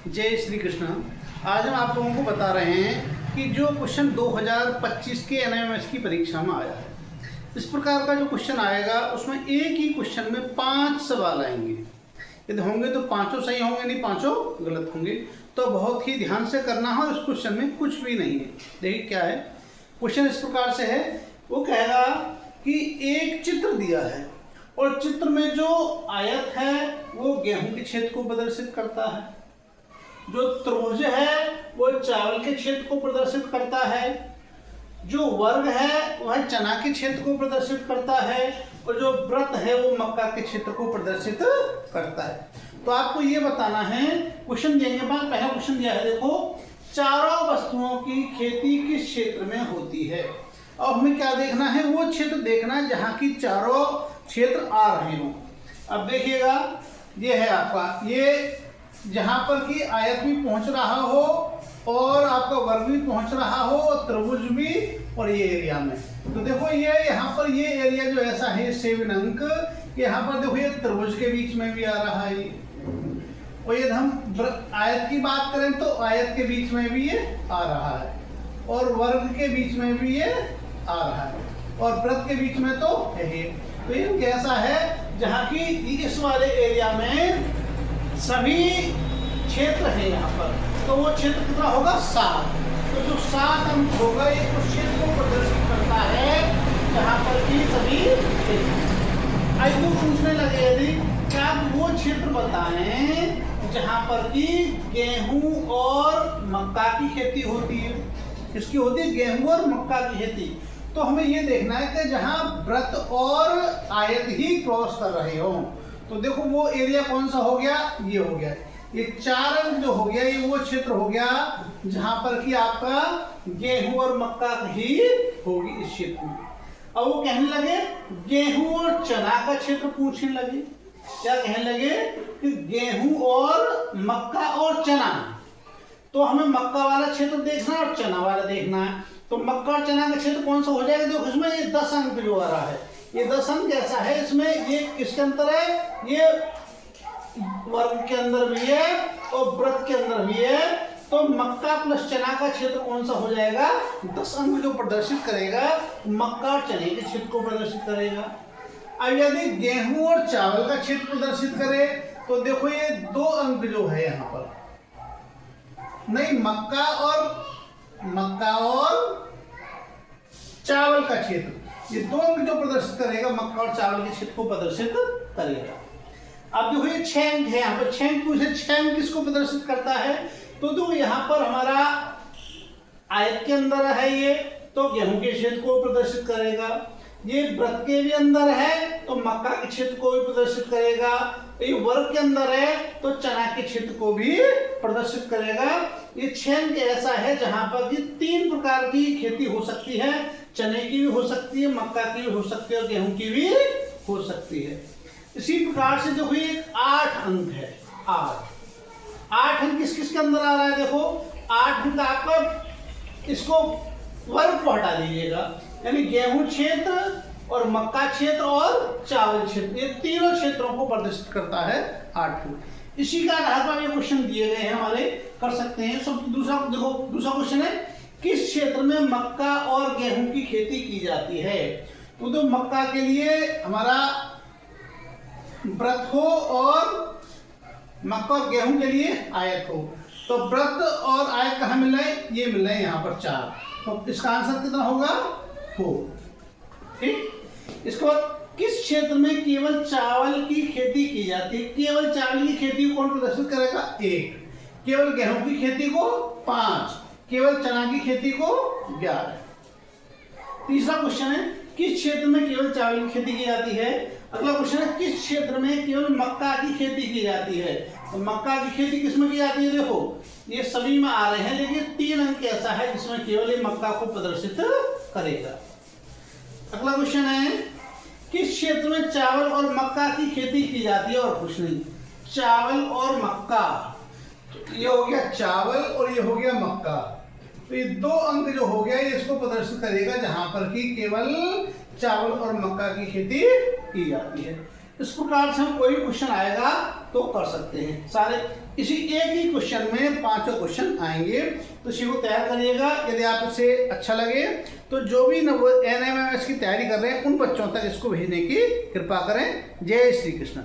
जय श्री कृष्ण। आज हम आप लोगों को बता रहे हैं कि जो क्वेश्चन 2025 के एनएमएस की परीक्षा में आया है, इस प्रकार का जो क्वेश्चन आएगा उसमें एक ही क्वेश्चन में 5 सवाल आएंगे। यदि होंगे तो पांचों सही होंगे, नहीं पांचों गलत होंगे। तो बहुत ही ध्यान से करना है। इस क्वेश्चन में कुछ भी नहीं है। देखिए क्या है क्वेश्चन, इस प्रकार से है। वो कहेगा कि एक चित्र दिया है और चित्र में जो आयत है वो गेहूं के क्षेत्र को प्रदर्शित करता है, जो त्रिभुज है वो चावल के क्षेत्र को प्रदर्शित करता है, जो वर्ग है वह चना के क्षेत्र को प्रदर्शित करता है और जो वृत्त है वो मक्का के क्षेत्र को प्रदर्शित करता है। तो आपको ये बताना है, क्वेश्चन देंगे बाद। पहला क्वेश्चन दिया है, देखो चारों वस्तुओं की खेती किस क्षेत्र में होती है। और हमें क्या देखना है, वो क्षेत्र देखना है जहाँ की चारों क्षेत्र आ रहे हो। अब देखिएगा ये है आपका, ये जहाँ पर कि आयत भी पहुँच रहा हो और आपका वर्ग भी पहुँच रहा हो और त्रिभुज भी, और ये एरिया में। तो देखो ये यहाँ पर ये एरिया जो ऐसा है 7 अंक, यहाँ पर देखो ये त्रिभुज के बीच में भी आ रहा है। और यदि हम आयत की बात करें तो आयत के बीच में भी ये आ रहा है और वर्ग के बीच में भी ये आ रहा है और वृत्त के बीच में तो है। तो ये कैसा है जहाँ की इस वाले एरिया में सभी क्षेत्र है यहाँ पर, तो वो क्षेत्र कितना होगा 7। तो जो 7 अंक होगा ये उस क्षेत्र को प्रदर्शित करता है जहाँ पर कि सभी क्षेत्र। आज तो पूछने लगे यदि क्या आप वो क्षेत्र बताएं जहाँ पर कि गेहूं और मक्का की खेती होती है। किसकी होती है? गेहूं और मक्का की खेती। तो हमें ये देखना है कि जहाँ वृत्त और आयत ही क्रॉस कर रहे हो। तो देखो वो एरिया कौन सा हो गया, ये हो गया। ये 4 अंक जो हो गया ये वो क्षेत्र हो गया जहां पर कि आपका गेहूं और मक्का ही होगी इस क्षेत्र में। अब वो कहने लगे गेहूं और चना का क्षेत्र पूछने लगे। क्या कहने लगे कि गेहूं और मक्का और चना। तो हमें मक्का वाला क्षेत्र देखना है और चना वाला देखना है। तो मक्का और चना का क्षेत्र कौन सा हो जाएगा? देखो इसमें ये 10 अंक जो आ रहा है, ये 10 अंक कैसा है, इसमें ये किसके अंदर है, ये वर्ग के अंदर भी है और वृत्त के अंदर भी है। तो मक्का प्लस चना का क्षेत्र कौन सा हो जाएगा? 10 अंक जो प्रदर्शित करेगा मक्का और चने के क्षेत्र को प्रदर्शित करेगा। अब यदि गेहूं और चावल का क्षेत्र प्रदर्शित करे तो देखो ये 2 अंक जो है यहाँ पर, नहीं मक्का और चावल का क्षेत्र, ये 2 अंक जो प्रदर्शित करेगा मक्का और चावल के क्षेत्र को प्रदर्शित करेगा। अब देखो ये 6 अंक है, यहाँ पर 6 अंक पूछे, 6 अंक किसको प्रदर्शित करता है? तो देखो यहाँ पर हमारा आयत के अंदर है ये, तो गेहूं के क्षेत्र को प्रदर्शित करेगा। ये वृत्त के भी अंदर है तो मक्का के क्षेत्र को भी प्रदर्शित करेगा। ये वर्ग के अंदर है तो चना के क्षेत्र को भी प्रदर्शित करेगा। ये 6 अंक ऐसा है जहां पर 3 प्रकार की खेती हो सकती है, चने की भी हो सकती है, मक्का की भी हो सकती है और गेहूं की भी हो सकती है। इसी प्रकार से देखो ये 8 अंक है। 8 अंक किस किस के अंदर आ रहा है? देखो 8 अंक आपका, इसको वर्ग को हटा दीजिएगा, यानी गेहूं क्षेत्र और मक्का क्षेत्र और चावल क्षेत्र, ये तीनों क्षेत्रों को प्रदर्शित करता है 8 अंक। इसी का आधार पर ये क्वेश्चन दिए गए हैं हमारे, कर सकते हैं सब। दूसरा देखो, दूसरा क्वेश्चन है किस क्षेत्र में मक्का और गेहूं की खेती की जाती है। तो मक्का के लिए हमारा वृत्त हो और मक्का और गेहूं के लिए आयत हो। तो वृत्त और आयत कहाँ मिल रहे हैं? ये मिल रहे हैं यहाँ पर 4। तो इसका आंसर कितना होगा? 4। ठीक। इसके बाद किस क्षेत्र में केवल चावल की खेती की जाती है? केवल चावल की खेती को कौन प्रदर्शित करेगा? 1। केवल गेहूं की खेती को 5। केवल चना की खेती को 11। तीसरा क्वेश्चन है किस क्षेत्र में केवल चावल की खेती की जाती है। अगला क्वेश्चन है किस क्षेत्र में केवल मक्का की खेती की जाती है। तो मक्का की खेती किसमें की जाती है? देखो ये सभी में आ रहे हैं, लेकिन 3 अंक ऐसा है जिसमें केवल ये मक्का को प्रदर्शित करेगा। अगला क्वेश्चन है किस क्षेत्र में चावल और मक्का की खेती की जाती है, और कुछ नहीं। चावल और मक्का, तो ये हो गया चावल और ये हो गया मक्का। तो ये 2 अंक जो हो गया ये इसको प्रदर्शित करेगा जहां पर कि केवल चावल और मक्का की खेती की जाती है। इस प्रकार से हम कोई क्वेश्चन आएगा तो कर सकते हैं सारे। इसी एक ही क्वेश्चन में 5 क्वेश्चन आएंगे, तो इसी को तैयार करिएगा। यदि आप इसे अच्छा लगे तो जो भी NMMS की तैयारी कर रहे हैं उन बच्चों तक इसको भेजने की कृपा करें। जय श्री कृष्ण।